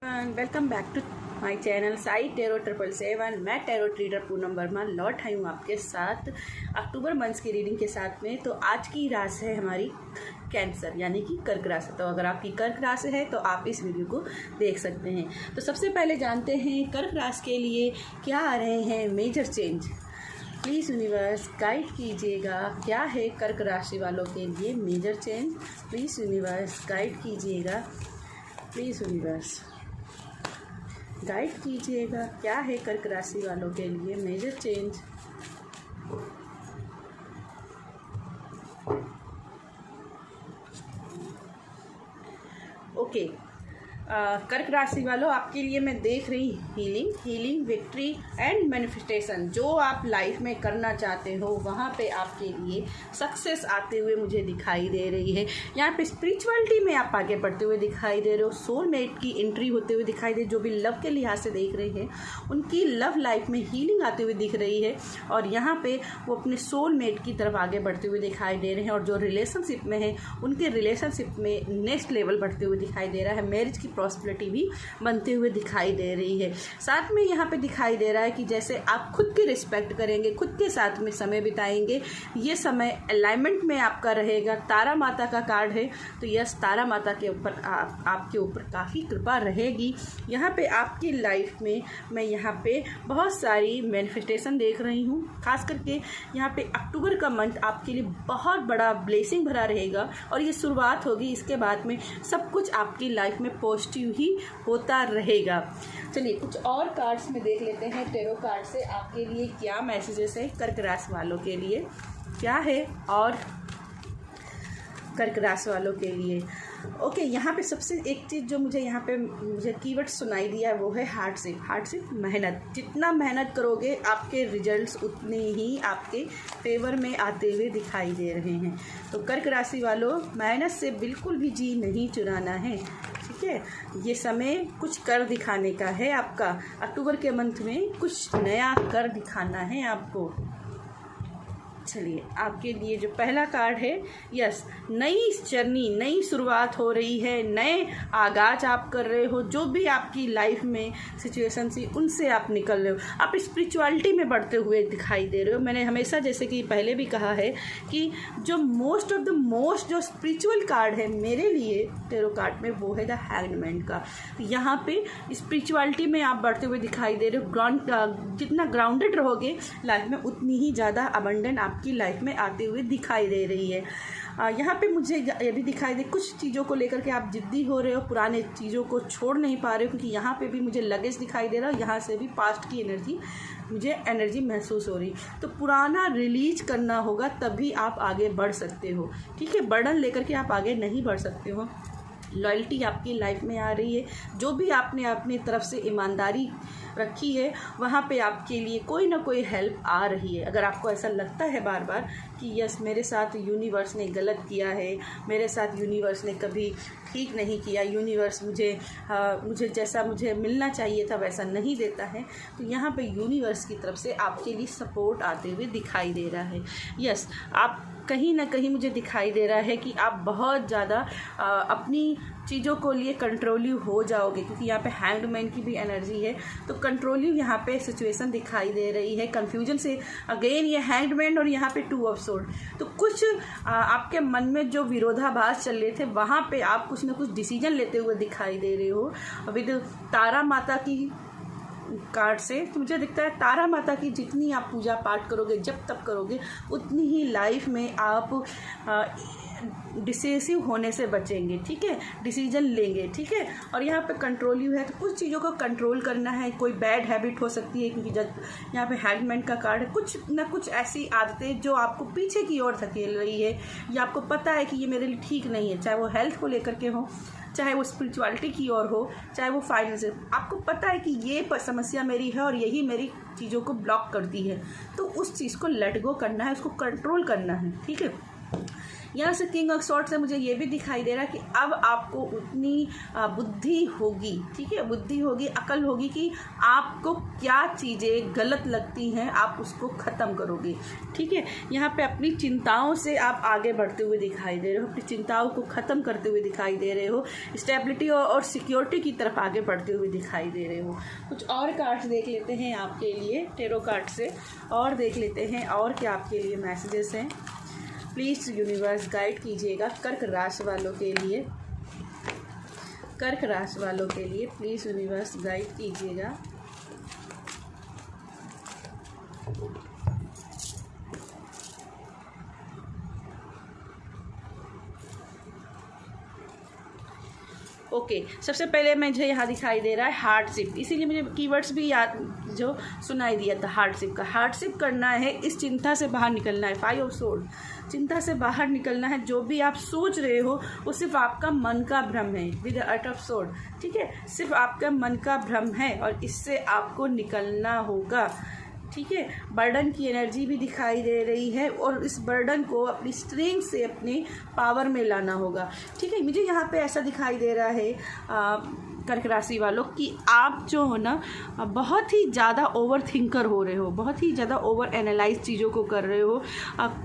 Welcome back to my channel Sai tarot 777। मैं tarot ट्रीडर Poonam Verma लौट आई हूँ आपके साथ अक्टूबर मंथ की रीडिंग के साथ में। तो आज की राशि है हमारी कैंसर यानी कि कर्क राशि। तो अगर आपकी कर्क राशि है तो आप इस वीडियो को देख सकते हैं। तो सबसे पहले जानते हैं कर्क राशि के लिए क्या आ रहे हैं major change. Please universe guide कीजिएगा, क्या है कर्क राशि वालों के लिए major change. Please universe guide कीजिएगा, प्लीज़ यूनिवर्स गाइड कीजिएगा, क्या है कर्क राशि वालों के लिए मेजर चेंज। ओके, कर्क राशि वालों आपके लिए मैं देख रही हीलिंग विक्ट्री एंड मैनिफेस्टेशन। जो आप लाइफ में करना चाहते हो वहाँ पे आपके लिए सक्सेस आते हुए मुझे दिखाई दे रही है। यहाँ पे स्पिरिचुअलिटी में आप आगे बढ़ते हुए दिखाई दे रहे हो। सोलमेट की एंट्री होते हुए दिखाई दे, जो भी लव के लिहाज से देख रहे हैं उनकी लव लाइफ में हीलिंग आते हुए दिख रही है और यहाँ पे वो अपने सोलमेट की तरफ आगे बढ़ते हुए दिखाई दे रहे हैं। और जो रिलेशनशिप में है उनके रिलेशनशिप में नेक्स्ट लेवल बढ़ते हुए दिखाई दे रहा है। मैरिज की पॉसिबिलिटी भी बनते हुए दिखाई दे रही है। साथ में यहाँ पे दिखाई दे रहा है कि जैसे आप खुद की रिस्पेक्ट करेंगे, खुद के साथ में समय बिताएंगे, ये समय अलाइनमेंट में आपका रहेगा। तारा माता का कार्ड है तो यस, तारा माता के ऊपर आपके ऊपर काफ़ी कृपा रहेगी। यहाँ पे आपकी लाइफ में मैं यहाँ पे बहुत सारी मैनिफेस्टेशन देख रही हूँ। खास करके यहाँ पे अक्टूबर का मंथ आपके लिए बहुत बड़ा ब्लेसिंग भरा रहेगा और ये शुरुआत होगी। इसके बाद में सब कुछ आपकी लाइफ में पॉजिटिव ही होता रहेगा। चलिए कुछ और कार्ड्स में देख लेते हैं टेरो कार्ड से आपके लिए क्या मैसेजेस है कर्क राशि वालों के लिए, क्या है और कर्क राशि वालों के लिए। ओके, यहाँ पे सबसे एक चीज़ जो मुझे कीवर्ड सुनाई दिया है वो है हार्डशिप मेहनत। जितना मेहनत करोगे आपके रिजल्ट्स उतने ही आपके फेवर में आते हुए दिखाई दे रहे हैं। तो कर्क राशि वालों, मेहनत से बिल्कुल भी जी नहीं चुराना है, ठीक है। ये समय कुछ कर दिखाने का है आपका। अक्टूबर के मंथ में कुछ नया कर दिखाना है आपको। चलिए आपके लिए जो पहला कार्ड है, यस, नई जर्नी, नई शुरुआत हो रही है, नए आगाज आप कर रहे हो। जो भी आपकी लाइफ में सिचुएशन थी उनसे आप निकल रहे हो, आप स्पिरिचुअलिटी में बढ़ते हुए दिखाई दे रहे हो। मैंने हमेशा जैसे कि पहले भी कहा है कि जो मोस्ट जो स्पिरिचुअल कार्ड है मेरे लिए टेरो कार्ड में वो है द हैंगमैन का। यहाँ पे स्पिरिचुअलिटी में आप बढ़ते हुए दिखाई दे रहे हो। जितना ग्राउंडेड रहोगे लाइफ में उतनी ही ज़्यादा अबंडेंट आपकी लाइफ में आते हुए दिखाई दे रही है। यहाँ पे मुझे ये भी दिखाई दे कुछ चीज़ों को लेकर के आप जिद्दी हो रहे हो, पुराने चीज़ों को छोड़ नहीं पा रहे हो, क्योंकि यहाँ पे भी मुझे लगेज दिखाई दे रहा है। यहाँ से भी पास्ट की एनर्जी महसूस हो रही। तो पुराना रिलीज करना होगा तभी आप आगे बढ़ सकते हो, ठीक है। बर्डन लेकर के आप आगे नहीं बढ़ सकते हो। लॉयल्टी आपकी लाइफ में आ रही है। जो भी आपने अपनी तरफ से ईमानदारी रखी है वहाँ पे आपके लिए कोई ना कोई हेल्प आ रही है। अगर आपको ऐसा लगता है बार बार कि यस, मेरे साथ यूनिवर्स ने गलत किया है, मेरे साथ यूनिवर्स ने कभी ठीक नहीं किया, यूनिवर्स मुझे जैसा मुझे मिलना चाहिए था वैसा नहीं देता है, तो यहाँ पे यूनिवर्स की तरफ से आपके लिए सपोर्ट आते हुए दिखाई दे रहा है। यस, आप कहीं ना कहीं मुझे दिखाई दे रहा है कि आप बहुत ज़्यादा अपनी चीज़ों को लिए कंट्रोलिव हो जाओगे, क्योंकि यहाँ पे हैंगमैन की भी एनर्जी है। तो कंट्रोलिव यहाँ पे सिचुएशन दिखाई दे रही है। कन्फ्यूजन से अगेन ये हैंगमैन और यहाँ पे 2 ऑफ सोर्ड। तो कुछ आपके मन में जो विरोधाभास चल रहे थे वहाँ पे आप कुछ ना कुछ डिसीजन लेते हुए दिखाई दे रहे हो। विद तारा माता की कार्ड से तो मुझे दिखता है तारा माता की जितनी आप पूजा पाठ करोगे, जब तक करोगे, उतनी ही लाइफ में आप डिसेसिव होने से बचेंगे, ठीक है, डिसीजन लेंगे, ठीक है। और यहाँ पे कंट्रोलिव है तो कुछ चीज़ों को कंट्रोल करना है। कोई बैड हैबिट हो सकती है, क्योंकि जब यहाँ पे हैंगमैन का कार्ड है, कुछ ना कुछ ऐसी आदतें जो आपको पीछे की ओर धकेल रही है या आपको पता है कि ये मेरे लिए ठीक नहीं है, चाहे वो हेल्थ को लेकर के हो, चाहे वो स्पिरिचुअलिटी की ओर हो, चाहे वो फाइनेंस। आपको पता है कि ये समस्या मेरी है और यही मेरी चीज़ों को ब्लॉक करती है, तो उस चीज़ को लेट गो करना है, उसको कंट्रोल करना है, ठीक है। यहाँ से किंग ऑफ सॉर्ड्स से मुझे ये भी दिखाई दे रहा है कि अब आपको उतनी बुद्धि होगी, ठीक है, बुद्धि होगी, अकल होगी कि आपको क्या चीज़ें गलत लगती हैं आप उसको ख़त्म करोगे, ठीक है। यहाँ पे अपनी चिंताओं से आप आगे बढ़ते हुए दिखाई दे रहे हो, अपनी चिंताओं को ख़त्म करते हुए दिखाई दे रहे हो, स्टेबिलिटी और सिक्योरिटी की तरफ आगे बढ़ते हुए दिखाई दे रहे हो। कुछ और कार्ड्स देख लेते हैं आपके लिए टेरो कार्ड से, और देख लेते हैं और क्या आपके लिए मैसेजेस हैं। प्लीज़ यूनिवर्स गाइड कीजिएगा कर्क राशि वालों के लिए, कर्क राशि वालों के लिए प्लीज़ यूनिवर्स गाइड कीजिएगा। ओके, सबसे पहले मुझे यहाँ दिखाई दे रहा है हार्डशिप, इसीलिए मुझे कीवर्ड्स भी याद जो सुनाई दिया था हार्डशिप का। हार्डशिप करना है, इस चिंता से बाहर निकलना है। 5 ऑफ सोर्ड, चिंता से बाहर निकलना है। जो भी आप सोच रहे हो वो सिर्फ आपका मन का भ्रम है, विद 8 ऑफ सोर्ड, ठीक है, सिर्फ आपका मन का भ्रम है और इससे आपको निकलना होगा, ठीक है। बर्डन की एनर्जी भी दिखाई दे रही है और इस बर्डन को अपनी स्ट्रेंथ से अपने पावर में लाना होगा, ठीक है। मुझे यहाँ पे ऐसा दिखाई दे रहा है कर्क राशि वालों कि आप जो हो ना बहुत ही ज़्यादा ओवर थिंकर हो रहे हो, बहुत ही ज़्यादा ओवर एनालाइज चीज़ों को कर रहे हो,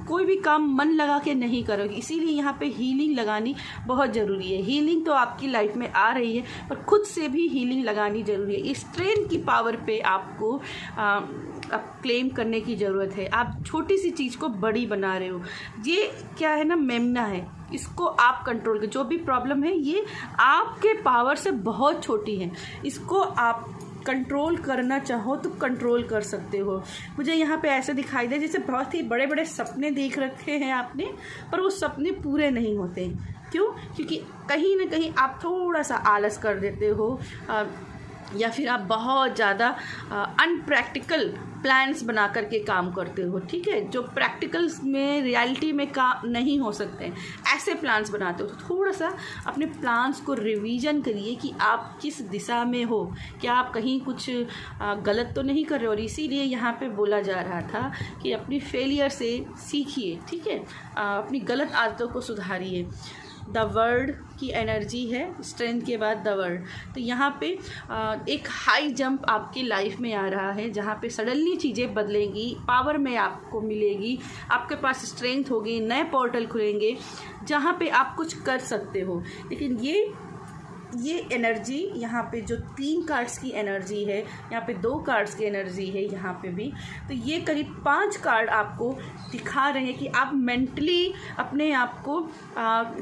कोई भी काम मन लगा के नहीं करोगे। इसीलिए यहाँ पे हीलिंग लगानी बहुत ज़रूरी है। हीलिंग तो आपकी लाइफ में आ रही है पर खुद से भी हीलिंग लगानी ज़रूरी है। इस ट्रेन की पावर पे आपको अब क्लेम करने की ज़रूरत है। आप छोटी सी चीज़ को बड़ी बना रहे हो, ये क्या है ना, मेमना है, इसको आप कंट्रोल कर। जो भी प्रॉब्लम है ये आपके पावर से बहुत छोटी है, इसको आप कंट्रोल करना चाहो तो कंट्रोल कर सकते हो। मुझे यहाँ पे ऐसे दिखाई दे जैसे बहुत ही बड़े बड़े सपने देख रखे हैं आपने, पर वो सपने पूरे नहीं होते। क्यों? क्योंकि कहीं ना कहीं आप थोड़ा सा आलस कर देते हो या फिर आप बहुत ज़्यादा अनप्रैक्टिकल प्लान्स बना करके काम करते हो, ठीक है, जो प्रैक्टिकल्स में रियलिटी में काम नहीं हो सकते हैं, ऐसे प्लान्स बनाते हो। तो थोड़ा सा अपने प्लान्स को रिवीजन करिए कि आप किस दिशा में हो, क्या आप कहीं कुछ गलत तो नहीं कर रहे हो। और इसीलिए यहाँ पे बोला जा रहा था कि अपनी फेलियर से सीखिए, ठीक है, अपनी गलत आदतों को सुधारिए। द वर्ड की एनर्जी है, स्ट्रेंथ के बाद द वर्ड। तो यहाँ पे एक हाई जंप आपकी लाइफ में आ रहा है जहाँ पे सडनली चीज़ें बदलेंगी, पावर में आपको मिलेगी, आपके पास स्ट्रेंथ होगी, नए पोर्टल खुलेंगे जहाँ पे आप कुछ कर सकते हो। लेकिन ये एनर्जी यहाँ पे जो 3 कार्ड्स की एनर्जी है, यहाँ पे 2 कार्ड्स की एनर्जी है, यहाँ पे भी, तो ये करीब 5 कार्ड आपको दिखा रहे हैं कि आप मेंटली अपने आप को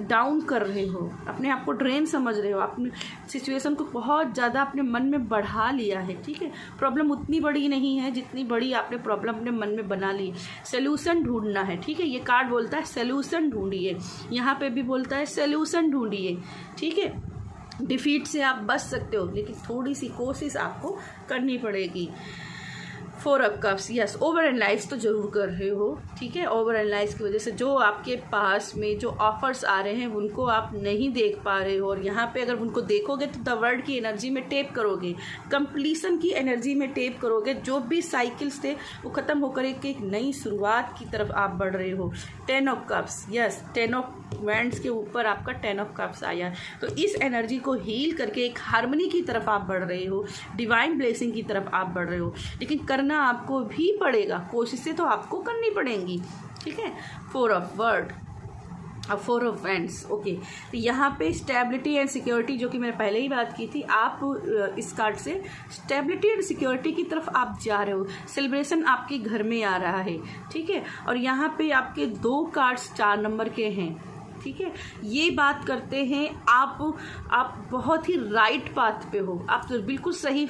डाउन कर रहे हो, अपने आप को ड्रेन समझ रहे हो, अपने सिचुएशन को बहुत ज़्यादा अपने मन में बढ़ा लिया है, ठीक है। प्रॉब्लम उतनी बड़ी नहीं है जितनी बड़ी आपने प्रॉब्लम अपने मन में बना ली। सोल्यूशन ढूंढना है, ठीक है, ये कार्ड बोलता है सोल्यूशन ढूंढिए, यहाँ पे भी बोलता है सोल्यूशन ढूंढिए, ठीक है। डिफीट से आप बच सकते हो लेकिन थोड़ी सी कोशिश आपको करनी पड़ेगी। 4 of cups, yes, over analyse तो ज़रूर कर रहे हो, ठीक है। ओवर एनालाइज की वजह से जो आपके पास में जो ऑफर्स आ रहे हैं उनको आप नहीं देख पा रहे हो, और यहाँ पे अगर उनको देखोगे तो द वर्ल्ड की एनर्जी में टेप करोगे, कंप्लीसन की एनर्जी में टेप करोगे। जो भी साइकिल्स थे वो ख़त्म होकर एक नई शुरुआत की तरफ आप बढ़ रहे हो। 10 of cups, yes, 10 of wands के ऊपर आपका 10 ऑफ कप्स आया। तो इस एनर्जी को हील करके एक हार्मनी की तरफ आप बढ़ रहे हो, डिवाइन ब्लेसिंग की तरफ आप बढ़ रहे हो। लेकिन करना आपको भी पड़ेगा, कोशिशें तो आपको करनी पड़ेंगी, ठीक है। 4 of word, 4 of wands, okay. तो यहाँ पे स्टेबिलिटी एंड सिक्योरिटी, जो कि मैंने पहले ही बात की थी, आप इस कार्ड से स्टेबिलिटी एंड सिक्योरिटी की तरफ आप जा रहे हो। सेलिब्रेशन आपके घर में आ रहा है, ठीक है। और यहाँ पे आपके 2 कार्ड्स 4 नंबर के हैं, ठीक है। ये बात करते हैं आप बहुत ही राइट पाथ पे हो, आप तो बिल्कुल सही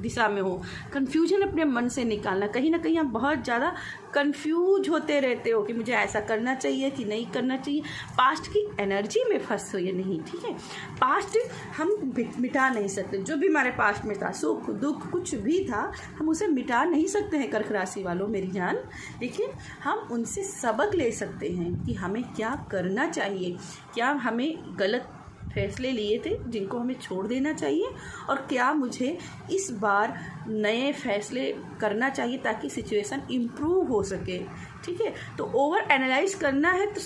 दिशा में हो। कन्फ्यूजन अपने मन से निकालना, कहीं ना कहीं आप बहुत ज़्यादा कंफ्यूज होते रहते हो कि मुझे ऐसा करना चाहिए कि नहीं करना चाहिए। पास्ट की एनर्जी में फंस हो या नहीं, ठीक है। पास्ट हम मिटा नहीं सकते, जो भी हमारे पास्ट में था, सुख दुख कुछ भी था, हम उसे मिटा नहीं सकते हैं कर्क राशि वालों मेरी जान। लेकिन हम उनसे सबक ले सकते हैं कि हमें क्या करना चाहिए, क्या हमें गलत फैसले लिए थे जिनको हमें छोड़ देना चाहिए, और क्या मुझे इस बार नए फैसले करना चाहिए ताकि सिचुएशन इम्प्रूव हो सके, ठीक है। तो ओवर एनालाइज करना है तो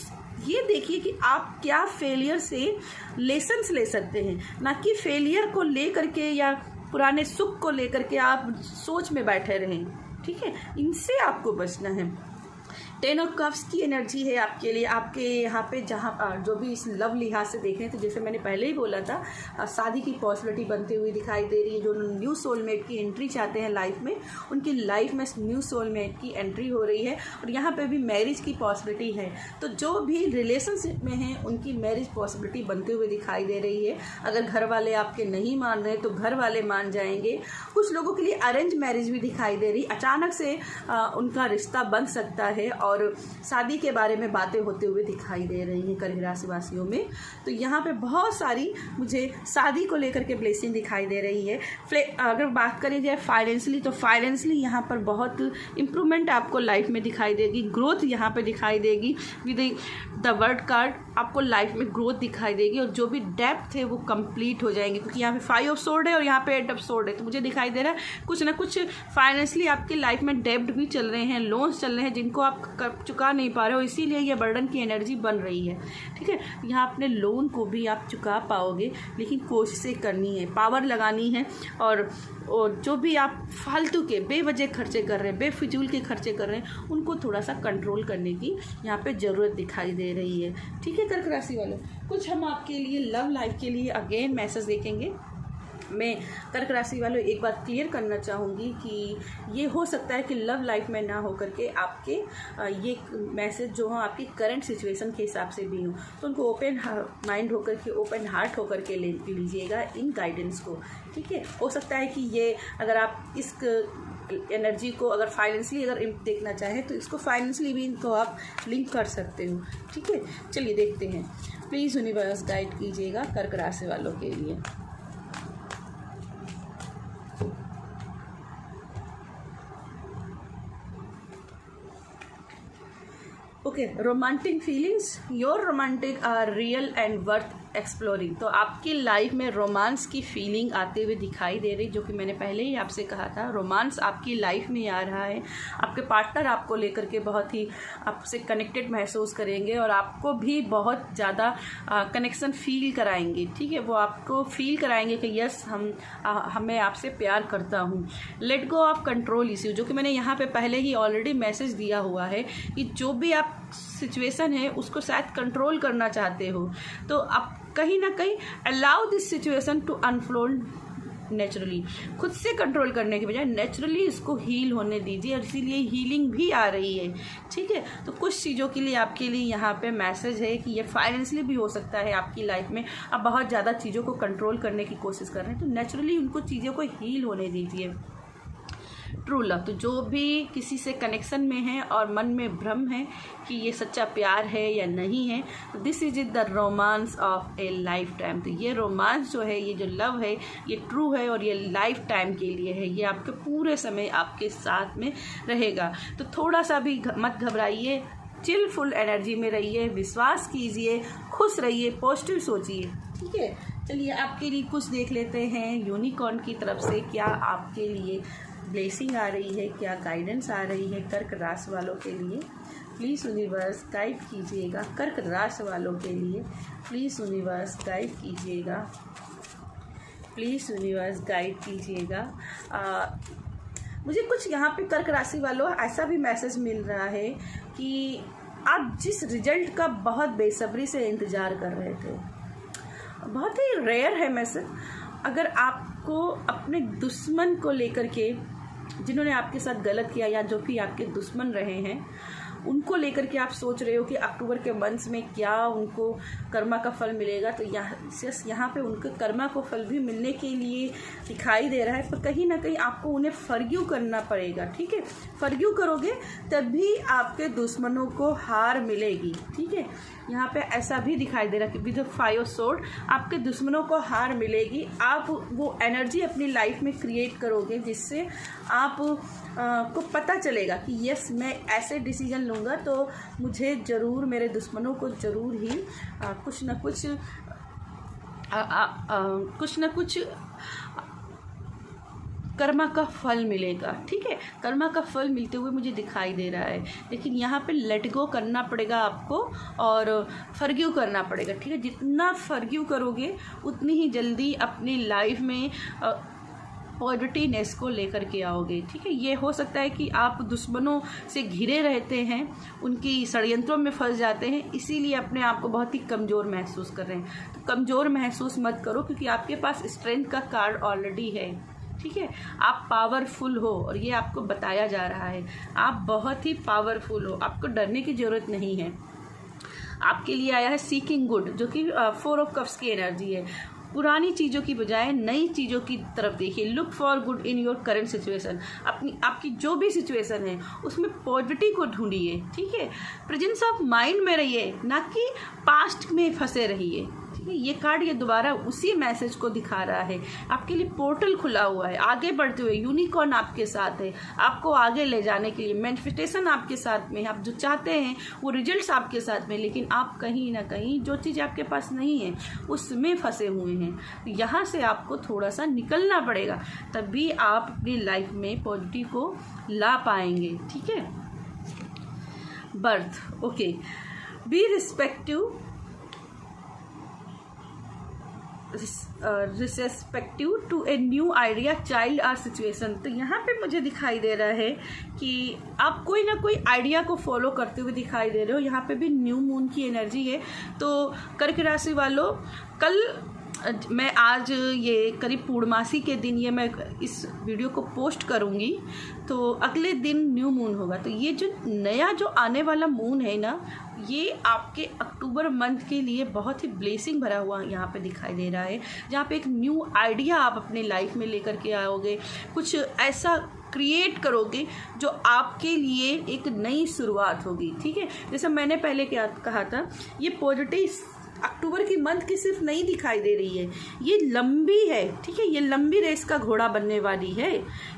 ये देखिए कि आप क्या फेलियर से लेसन्स ले सकते हैं, ना कि फेलियर को ले करके या पुराने सुख को लेकर के आप सोच में बैठे रहें। ठीक है, इनसे आपको बचना है। 10 ऑफ कप्स की एनर्जी है आपके लिए, आपके यहाँ पे जहाँ जो भी इस लव लिहाज से देख रहे हैं, तो जैसे मैंने पहले ही बोला था, शादी की पॉसिबिलिटी बनती हुई दिखाई दे रही है। जो न्यू सोलमेट की एंट्री चाहते हैं लाइफ में, उनकी लाइफ में न्यू सोलमेट की एंट्री हो रही है। और यहाँ पे भी मैरिज की पॉसिबिलिटी है। तो जो भी रिलेशनशिप में हैं उनकी मैरिज पॉसिबिलिटी बनते हुए दिखाई दे रही है। अगर घर वाले आपके नहीं मान रहे तो घर वाले मान जाएंगे। कुछ लोगों के लिए अरेंज मैरिज भी दिखाई दे रही, अचानक से उनका रिश्ता बन सकता है और शादी के बारे में बातें होते हुए दिखाई दे रही हैं कर्क राशि वासियों में। तो यहाँ पे बहुत सारी मुझे शादी को लेकर के ब्लेसिंग दिखाई दे रही है। अगर बात करी जाए फाइनेंशियली, तो फाइनेंशियली यहाँ पर बहुत इम्प्रूवमेंट आपको लाइफ में दिखाई देगी, ग्रोथ यहाँ पे दिखाई देगी। विद द वर्ड कार्ड आपको लाइफ में ग्रोथ दिखाई देगी और जो भी डेप्थ है वो कंप्लीट हो जाएंगे, क्योंकि यहाँ पे 5 ऑफ सोर्ड है और यहाँ पे 8 ऑफ सोर्ड है। तो मुझे दिखाई दे रहा है कुछ ना कुछ फाइनेंशियली आपकी लाइफ में डेब्ट भी चल रहे हैं, लोन्स चल रहे हैं जिनको आप चुका नहीं पा रहे हो, इसीलिए ये बर्डन की एनर्जी बन रही है। ठीक है, यहाँ अपने लोन को भी आप चुका पाओगे, लेकिन कोशिशें करनी है, पावर लगानी है। और जो भी आप फालतू के बेवजह खर्चे कर रहे हैं, बेफिजूल के खर्चे कर रहे हैं, उनको थोड़ा सा कंट्रोल करने की यहाँ पे ज़रूरत दिखाई दे रही है। ठीक है कर्क राशि वालों, कुछ हम आपके लिए लव लाइफ के लिए अगेन मैसेज देखेंगे। मैं कर्क राशि वालों एक बात क्लियर करना चाहूँगी कि ये हो सकता है कि लव लाइफ में ना हो करके आपके ये मैसेज जो हो आपकी करंट सिचुएशन के हिसाब से भी हो, तो उनको ओपन माइंड होकर के, ओपन हार्ट होकर के ले लीजिएगा इन गाइडेंस को। ठीक है, हो सकता है कि ये अगर आप इस एनर्जी को अगर फाइनेंशियली अगर देखना चाहें तो इसको फाइनेंशियली भी इनको आप लिंक कर सकते हो। ठीक है, चलिए देखते हैं। प्लीज़ यूनिवर्स गाइड कीजिएगा कर्क राशि वालों के लिए। Okay, romantic feelings, your romantic are real and worth exploring. तो आपकी लाइफ में रोमांस की फीलिंग आते हुए दिखाई दे रही, जो कि मैंने पहले ही आपसे कहा था, रोमांस आपकी लाइफ में आ रहा है। आपके पार्टनर आपको लेकर के बहुत ही आपसे कनेक्टेड महसूस करेंगे और आपको भी बहुत ज़्यादा कनेक्शन फील कराएंगे। ठीक है, वो आपको फील कराएंगे कि यस मैं आपसे प्यार करता हूँ। Let go of control issue, जो कि मैंने यहाँ पे पहले ही ऑलरेडी मैसेज दिया हुआ है कि जो भी आप सिचुएशन है उसको शायद कंट्रोल करना चाहते हो, तो आप कहीं ना कहीं allow this situation to unfold naturally. खुद से कंट्रोल करने के बजाय नेचुरली इसको हील होने दीजिए, और इसीलिए हीलिंग भी आ रही है। ठीक है, तो कुछ चीज़ों के लिए आपके लिए यहाँ पे मैसेज है कि ये फाइनेंशियली भी हो सकता है आपकी लाइफ में आप बहुत ज़्यादा चीज़ों को कंट्रोल करने की कोशिश कर रहे हैं, तो नेचुरली उनको चीज़ों को हील होने दीजिए। ट्रू लव, तो जो भी किसी से कनेक्शन में है और मन में भ्रम है कि ये सच्चा प्यार है या नहीं है, तो this is the romance of A life time. तो ये रोमांस जो है, ये जो लव है, ये ट्रू है और ये लाइफ टाइम के लिए है। ये आपके पूरे समय आपके साथ में रहेगा। तो थोड़ा सा भी मत घबराइए, चिलफुल एनर्जी में रहिए, विश्वास कीजिए, खुश रहिए, पॉजिटिव सोचिए। ठीक है, चलिए आपके लिए कुछ देख लेते हैं यूनिकॉर्न की तरफ से क्या आपके लिए ब्लेसिंग आ रही है, क्या गाइडेंस आ रही है कर्क राशि वालों के लिए। प्लीज़ यूनिवर्स गाइड कीजिएगा कर्क राशि वालों के लिए। प्लीज़ यूनिवर्स गाइड कीजिएगा, प्लीज़ यूनिवर्स गाइड कीजिएगा। मुझे कुछ यहाँ पे कर्क राशि वालों ऐसा भी मैसेज मिल रहा है कि आप जिस रिजल्ट का बहुत बेसब्री से इंतज़ार कर रहे थे, बहुत ही रेयर है मैसेज। अगर आपको अपने दुश्मन को लेकर के, जिन्होंने आपके साथ गलत किया या जो भी आपके दुश्मन रहे हैं, उनको लेकर के आप सोच रहे हो कि अक्टूबर के मंथ में क्या उनको कर्मा का फल मिलेगा, तो यहाँ पे उनके कर्मा को फल भी मिलने के लिए दिखाई दे रहा है, पर कहीं ना कहीं आपको उन्हें फॉरगिव करना पड़ेगा। ठीक है, फॉरगिव करोगे तभी आपके दुश्मनों को हार मिलेगी। ठीक है, यहाँ पे ऐसा भी दिखाई दे रहा है कि विद 5 ऑफ सोर्ड आपके दुश्मनों को हार मिलेगी। आप वो एनर्जी अपनी लाइफ में क्रिएट करोगे जिससे आप को पता चलेगा कि यस मैं ऐसे डिसीजन लूँगा तो मुझे ज़रूर, मेरे दुश्मनों को ज़रूर ही कुछ न कुछ कर्मा का फल मिलेगा, ठीक है, कर्मा का फल मिलते हुए मुझे दिखाई दे रहा है। लेकिन यहाँ पे लेट गो करना पड़ेगा आपको और फॉरगिव करना पड़ेगा, ठीक है। जितना फॉरगिव करोगे उतनी ही जल्दी अपनी लाइफ में पॉजिटिवनेस को लेकर के आओगे, ठीक है। ये हो सकता है कि आप दुश्मनों से घिरे रहते हैं, उनकी षड्यंत्रों में फंस जाते हैं, इसीलिए अपने आप को बहुत ही कमज़ोर महसूस कर रहे हैं। तो कमज़ोर महसूस मत करो, क्योंकि आपके पास स्ट्रेंथ का कार्ड ऑलरेडी है, ठीक है। आप पावरफुल हो और ये आपको बताया जा रहा है। आप बहुत ही पावरफुल हो, आपको डरने की ज़रूरत नहीं है। आपके लिए आया है सीकिंग गुड, जो कि 4 ऑफ कप्स की एनर्जी है। पुरानी चीज़ों की बजाय नई चीज़ों की तरफ देखिए। Look for good in your current situation. आपकी जो भी सिचुएशन है उसमें पॉजिटिव को ढूंढिए, ठीक है। प्रेजेंस ऑफ माइंड में रहिए, ना कि पास्ट में फंसे रहिए, ठीक है। ये कार्ड ये दोबारा उसी मैसेज को दिखा रहा है। आपके लिए पोर्टल खुला हुआ है, आगे बढ़ते हुए यूनिकॉर्न आपके साथ है, आपको आगे ले जाने के लिए। मैनिफेस्टेशन आपके साथ में, आप जो चाहते हैं वो रिजल्ट्स आपके साथ में, लेकिन आप कहीं ना कहीं जो चीज़ आपके पास नहीं है उसमें फंसे हुए हैं। यहाँ से आपको थोड़ा सा निकलना पड़ेगा, तभी आप अपनी लाइफ में पॉजिटिव को ला पाएंगे, ठीक है। Birth, okay, be respective to a new idea, child or situation. तो यहाँ पे मुझे दिखाई दे रहा है कि आप कोई ना कोई आइडिया को फॉलो करते हुए दिखाई दे रहे हो। यहाँ पे भी न्यू मून की एनर्जी है। तो कर्क राशि वालों, कल मैं आज ये करीब पूर्णमासी के दिन ये मैं इस वीडियो को पोस्ट करूँगी, तो अगले दिन न्यू मून होगा। तो ये जो नया जो आने वाला मून है ना, ये आपके अक्टूबर मंथ के लिए बहुत ही ब्लेसिंग भरा हुआ यहाँ पे दिखाई दे रहा है, जहाँ पे एक न्यू आइडिया आप अपने लाइफ में लेकर के आओगे, कुछ ऐसा क्रिएट करोगे जो आपके लिए एक नई शुरुआत होगी, ठीक है। जैसे मैंने पहले क्या कहा था, ये पॉजिटिव अक्टूबर की मंथ की सिर्फ नहीं दिखाई दे रही है, ये लंबी है, ठीक है। ये लंबी रेस का घोड़ा बनने वाली है।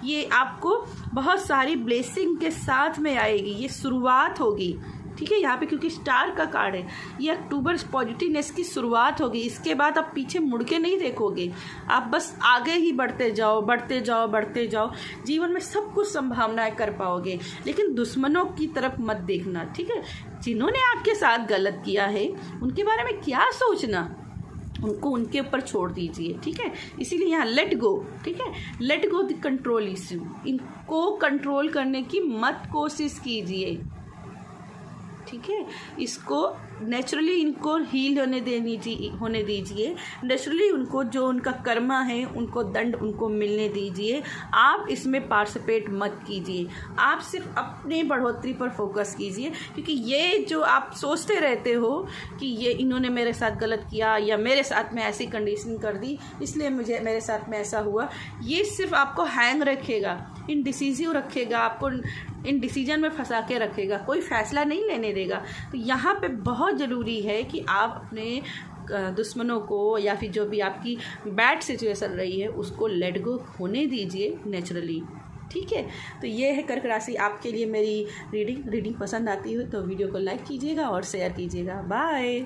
ये आपको बहुत सारी ब्लेसिंग के साथ में आएगी, ये शुरुआत होगी, ठीक है। यहाँ पे क्योंकि स्टार का कार्ड है, ये अक्टूबर पॉजिटिवनेस की शुरुआत होगी। इसके बाद आप पीछे मुड़ के नहीं देखोगे, आप बस आगे ही बढ़ते जाओ, बढ़ते जाओ, बढ़ते जाओ। जीवन में सब कुछ संभावनाएं कर पाओगे, लेकिन दुश्मनों की तरफ मत देखना, ठीक है। जिन्होंने आपके साथ गलत किया है उनके बारे में क्या सोचना, उनको उनके ऊपर छोड़ दीजिए, ठीक है। इसीलिए यहाँ लेट गो, ठीक है। Let go the control issue. इनको कंट्रोल करने की मत कोशिश कीजिए, ठीक है। इसको नेचुरली इनको हील होने दीजिए। नेचुरली उनको जो उनका कर्मा है उनको दंड उनको मिलने दीजिए। आप इसमें पार्टिसिपेट मत कीजिए, आप सिर्फ अपने बढ़ोतरी पर फोकस कीजिए। क्योंकि ये जो आप सोचते रहते हो कि ये इन्होंने मेरे साथ गलत किया या मेरे साथ में ऐसी कंडीशन कर दी इसलिए मेरे साथ में ऐसा हुआ, ये सिर्फ आपको हैंग रखेगा, इनडिसिसिव रखेगा, आपको इन डिसीजन में फंसा के रखेगा, कोई फैसला नहीं लेने देगा। तो यहाँ पे बहुत ज़रूरी है कि आप अपने दुश्मनों को या फिर जो भी आपकी बैड सिचुएशन रही है उसको लेट गो होने दीजिए नेचुरली, ठीक है। तो ये है कर्क राशि आपके लिए मेरी रीडिंग पसंद आती हो तो वीडियो को लाइक कीजिएगा और शेयर कीजिएगा। बाय।